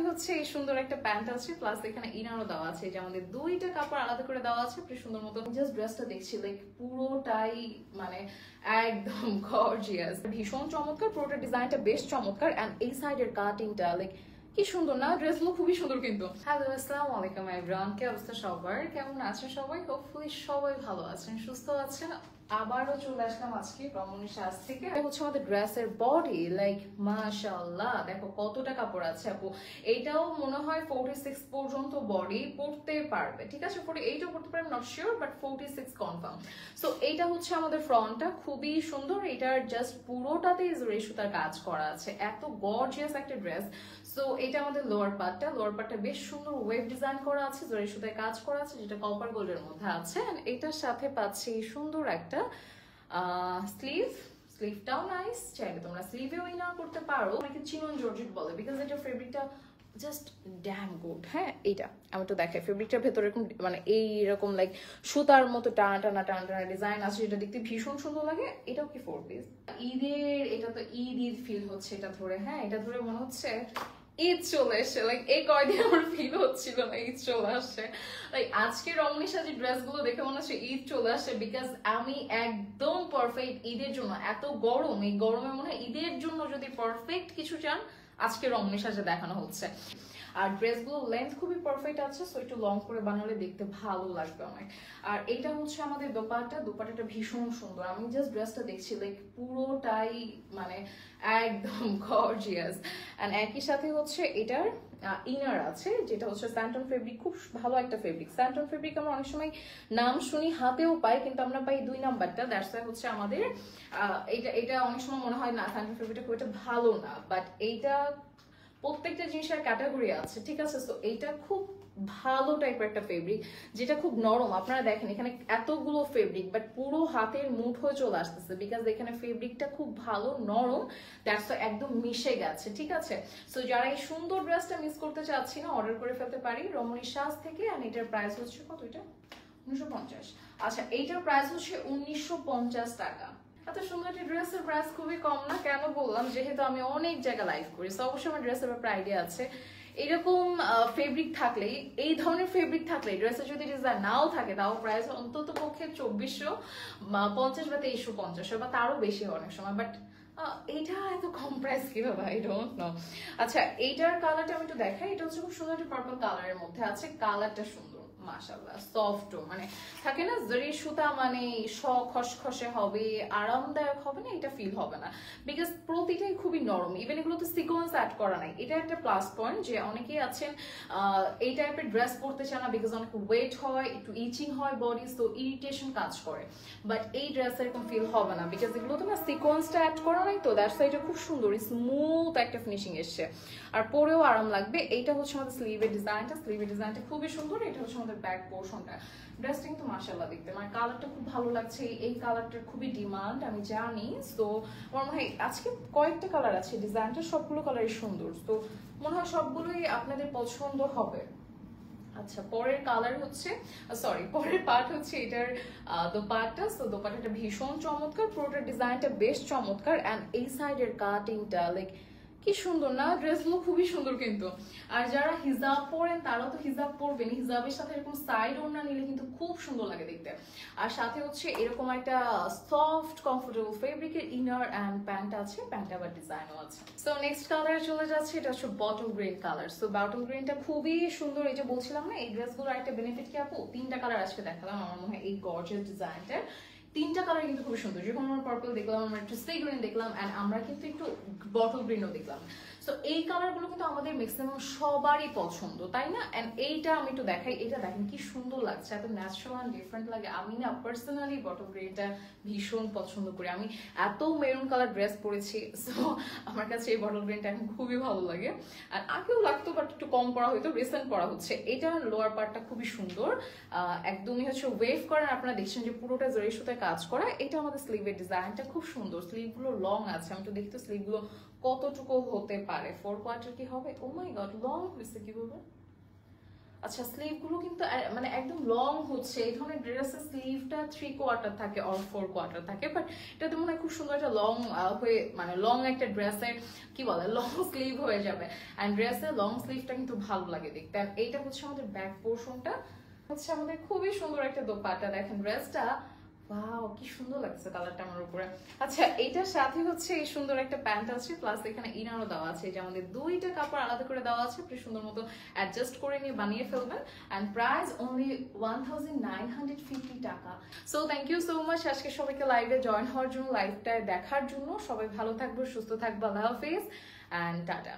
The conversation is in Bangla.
হচ্ছে এই সুন্দর একটা প্যান্ট আছে, প্লাস এখানে ইনারও দেওয়া আছে, যে আমাদের দুইটা কাপড় আলাদা করে দেওয়া আছে বেশ সুন্দর মতো। জাস্ট ড্রেসটা দেখছি লাইক পুরোটাই মানে একদম গর্জিয়াস, ভীষণ চমৎকার, পুরোটা ডিজাইনটা বেশ চমৎকার। এন্ড এই সাইডের কাটিংটা লাইক কি সুন্দর না, ড্রেসগুলো খুবই সুন্দর কিন্তু। হ্যালো, আসসালামু আলাইকুম এভরিওয়ান, কি অবস্থা সবার, কেমন আছেন সবাই? হোপফুলি সবাই ভালো আছেন, সুস্থ আছেন। আবারও চলে আসলাম আজকে রমণী সাজ থেকে। হচ্ছে আমাদের ড্রেসের বডি, লাইক মাশাআল্লাহ, দেখো কতটা কাপড় আছে আপু। এইটাও মনে হয় 46 পর্যন্ত বডি পড়তে পারবে, ঠিক আছে? 48ও পড়তে পারবে, not sure, but 46 confirm. So এইটা হচ্ছে আমাদের ফ্রন্টটা, খুবই সুন্দর। এটার জাস্ট পুরোটাতেই জরি সুতার কাজ করা আছে, এত গর্জিয়াস একটা ড্রেস। সো এটা আমাদের লোয়ার পার্টটা বেশ সুন্দর ওয়েভ ডিজাইন করা আছে, জরি সুতায় কাজ করা আছে, যেটা কপার গোল্ডের মধ্যে আছে। এটার সাথে পাচ্ছি সুন্দর একটা স্লিভটাও নাইস, চাইলে তোমরা স্লিভেও ইনার করতে পারো। অনেকে চিনন জর্জেট বলে, বিকজ এটা ফেব্রিকটা জাস্ট ড্যাম গুড। হ্যাঁ, এইটা আমি তো দেখাই, ফেব্রিকটার ভেতরে এরকম মানে এইরকম লাইক সুতার মতো টানা টানা টানা টানা ডিজাইন আছে, যেটা দেখতে ভীষণ সুন্দর লাগে। এটাও কি 4 পিস ঈদের, এটা তো ঈদ ফিল হচ্ছে এটা ধরে। হ্যাঁ, এটা ধরে মনে হচ্ছে ঈদ চলে এসছে, লাইক এই কয়দিন আমার ফিল হচ্ছিল না ঈদ চলে আসছে। লাইক আজকে রমণী সাজি ড্রেস গুলো দেখে মনে হচ্ছে ঈদ চলে আসছে, বিকজ আমি একদম পারফেক্ট ঈদের জন্য। এত গরম, এই গরমে মনে হয় ঈদের জন্য যদি পারফেক্ট কিছু চান, আজকে রমণী সাজে দেখানো হচ্ছে। আর ড্রেসগুলো লেন্থ খুবই পারফেক্ট আছে, সো একটু লং করে বানালে দেখতে ভালো লাগবে অনেক। আর এটা হচ্ছে আমাদের দোপাট্টাটা ভীষণ সুন্দর। আমি জাস্ট ড্রেসটা দেখছি লাইক পুরোটাই মানে একদম গর্জিয়াস। এন্ড একই সাথে হচ্ছে এটার ইনার আছে, যেটা হচ্ছে স্যান্টন ফেব্রিক, খুব ভালো একটা ফেব্রিক। স্যান্টন ফেব্রিক আমরা অনেক সময় নাম শুনি, হাতেও পাই, কিন্তু আমরা পাই 2 নাম্বারটা। দ্যাটস ওয়াই হচ্ছে আমাদের এটা অনেক সময় মনে হয় না স্যান্টন ফেব্রিকটা খুব একটা ভালো না, বাট এইটা প্রত্যেকটা জিনিসের ক্যাটাগরি আছে, ঠিক আছে? তো এইটা খুব ভালো টাইপের একটা ফেব্রিক, যেটা খুব নরম। আপনারা দেখেন এখানে এতগুলো ফেব্রিক, বাট পুরো হাতের মুঠোয় চলে আসতেছে, বিকজ এখানে ফেব্রিকটা খুব ভালো নরম, দ্যাটস একদম মিশে গেছে, ঠিক আছে? সো যারা এই সুন্দর ড্রেসটা মিস করতে চাচ্ছি না, অর্ডার করে ফেলতে পারি রমণী সাজ থেকে। আর এটার প্রাইস হচ্ছে কত? এটা 1950। আচ্ছা, এইটার প্রাইস হচ্ছে 1950 টাকা। এত সুন্দর একটা ড্রেসের প্রাইস খুবই কম না? কেন বললাম, যেহেতু আমি অনেক জায়গায় লাইভ করি, তো অবশ্যই আমার ড্রেসের ব্যাপারে আইডিয়া আছে। এরকম ফেব্রিক থাকলে, এই ধরনের ফেব্রিক থাকলে, ড্রেসের যদি ডিজাইন নাও থাকে, তাও প্রাইস অন্তত পক্ষে 2450 বা 2350 বা তারও বেশি অনেক সময়। বাট এইটা এত কম প্রাইস কিভাবে, আই ডোন্ট নো। আচ্ছা, এইটার কালারটা আমি একটু দেখাই। এটা হচ্ছে খুব সুন্দর একটা পার্পল কালারের মধ্যে আছে, কালারটা সুন্দর মাশাআল্লাহ, সফট, মানে থাকে না জরি সুতা মানে খসখসে হবে, আরামদায়ক হবে না, এটা ফিল হবে না, বিকজ প্রতিটাই খুবই নরম। ইভেন এগুলো তো সিকোয়েন্স অ্যাড করা নাই, এটা একটা প্লাস পয়েন্ট। যে অনেকেই আছেন এই টাইপের ড্রেস পরতে চান না, বিকজ অনেক ওয়েট হয়, একটু ইচিং হয় বডি, তো ইরিটেশন কাজ করে। বাট এই ড্রেস এরকম ফিল হবে না, বিকজ এগুলো তো না সিকোয়েন্সটা অ্যাড করা নাই, তো দ্যাটস ওয়াই এটা খুব সুন্দর স্মুথ একটা ফিনিশিং এসছে, আর পরেও আরাম লাগবে। এইটা হচ্ছে আমাদের স্লিভের ডিজাইনটা খুবই সুন্দর। এটা হচ্ছে আমাদের ব্যাক পোর্শনটা। ড্রেসটা কিন্তু মাশাআল্লাহ দেখতে, মানে কালারটা খুব ভালো লাগছে। এই কালারটার খুবই ডিমান্ড আমি জানি, তো আমার মনে হয় আজকে কয়েকটা কালার আছে ডিজাইনটা, সবগুলো কালারই সুন্দর, তো মনে হয় সবগুলোই আপনাদের পছন্দ হবে। আচ্ছা, পরের কালার হচ্ছে পরের পার্ট হচ্ছে এটার দোপাট্টা। সো দোপাট্টাটা ভীষণ চমৎকার, পুরোটা ডিজাইনটা বেশ চমৎকার। এন্ড এই সাইডের কাটিংটা লাইক কি সুন্দর না, ড্রেসগুলো খুবই সুন্দর কিন্তু। আর যারা হিজাব পরেন তারাও তো হিজাব পরবেন, হিজাবের সাথে এরকম সাইড ওড়না নিলে কিন্তু খুব সুন্দর লাগে দেখতে। আর সাথে হচ্ছে এরকম একটা সফট কমফোর্টেবল ফেব্রিকের ইনার অ্যান্ড প্যান্ট আছে, প্যান্টে আবার ডিজাইনও আছে। সো নেক্সট কালারে চলে যাচ্ছে, এটা হচ্ছে bottle green colour. So bottle গ্রিনটা খুবই সুন্দর। এই যে বলছিলাম না, এই ড্রেসগুলোর একটা বেনিফিট কি আপু, 3টা কালার আজকে দেখালাম। আমার মনে হয় এই গর্জিয়াস ডিজাইনটার 3টা কালার কিন্তু খুব সুন্দর। যেরকম আমরা পার্পল দেখলাম, আমরা একটু সি গ্রিন দেখলাম, এন্ড আমরা কিন্তু একটু বটল গ্রিনও দেখলাম। সো এই কালারগুলো কিন্তু আমাদের ম্যাক্সিমাম সবারই পছন্দ, তাই না? এন্ড এইটা আমি একটু দেখাই, এটা দেখেন কি সুন্দর লাগছে, এত ন্যাচারাল এন্ড ডিফারেন্ট লাগে। আমি না পার্সোনালি বটল গ্রিনটা ভীষণ পছন্দ করি। আমি এত মেরুন কালার ড্রেস পরেছি, সো আমার কাছে এই বটল গ্রিনটা এখন খুবই ভালো লাগে। আর আগেও লাগতো, বাট একটু কম পরা হয়তো, রিসেন্ট পরা হচ্ছে। এটা লোয়ার পার্টটা খুবই সুন্দর, একদমই হচ্ছে ওয়েভ করেন। আপনারা দেখছেন যে পুরোটা জরি সুতায় কাজ করা। এটা আমাদের স্লিভের ডিজাইনটা খুব সুন্দর, স্লিভগুলো লং আছে। আমি তো দেখতে স্লিভগুলো কতটুকু হতে পারে, 4 কোয়ার্টার কি হবে? ও মাই গড, লং হয়েছে কিভাবে, আচ্ছা স্লিভ গুলো কিন্তু মানে একদম লং হচ্ছে, এই ধরনের ড্রেসের স্লিভটা 3/4 থাকে অর 4/4 থাকে, বাট এটা তো মনে হয় খুব সুন্দর একটা লং হয়ে, মানে লং একটা ড্রেসের কি বলে লং স্লিভ হয়ে যাবে। অ্যান্ড ড্রেসের লং স্লিভটা কিন্তু ভালো লাগে দেখতে। আর এইটা হচ্ছে আমাদের ব্যাক পোর্শনটা, হচ্ছে আমাদের খুবই সুন্দর একটা দোপাট্টা। দেখেন ড্রেসটা, ওয়াও কি সুন্দর লাগছে কালারটা আমার উপরে। আচ্ছা এইটার সাথে হচ্ছে এই সুন্দর একটা প্যান্ট আছে, প্লাস এখানে ইনারও দেওয়া আছে, যে আমাদের দুইটা কাপড় আলাদা করে দেওয়া আছে, আপনি সুন্দর মতো অ্যাডজাস্ট করে নিয়ে বানিয়ে ফেলবেন। অ্যান্ড প্রাইস অনলি 1950 টাকা। So thank you so much আজকে সবাইকে লাইভে জয়েন হওয়ার জন্য, লাইভটা দেখার জন্য। সবাই ভালো থাকবো, সুস্থ থাকবো, আল্লাহ হাফেজ অ্যান্ড টাটা।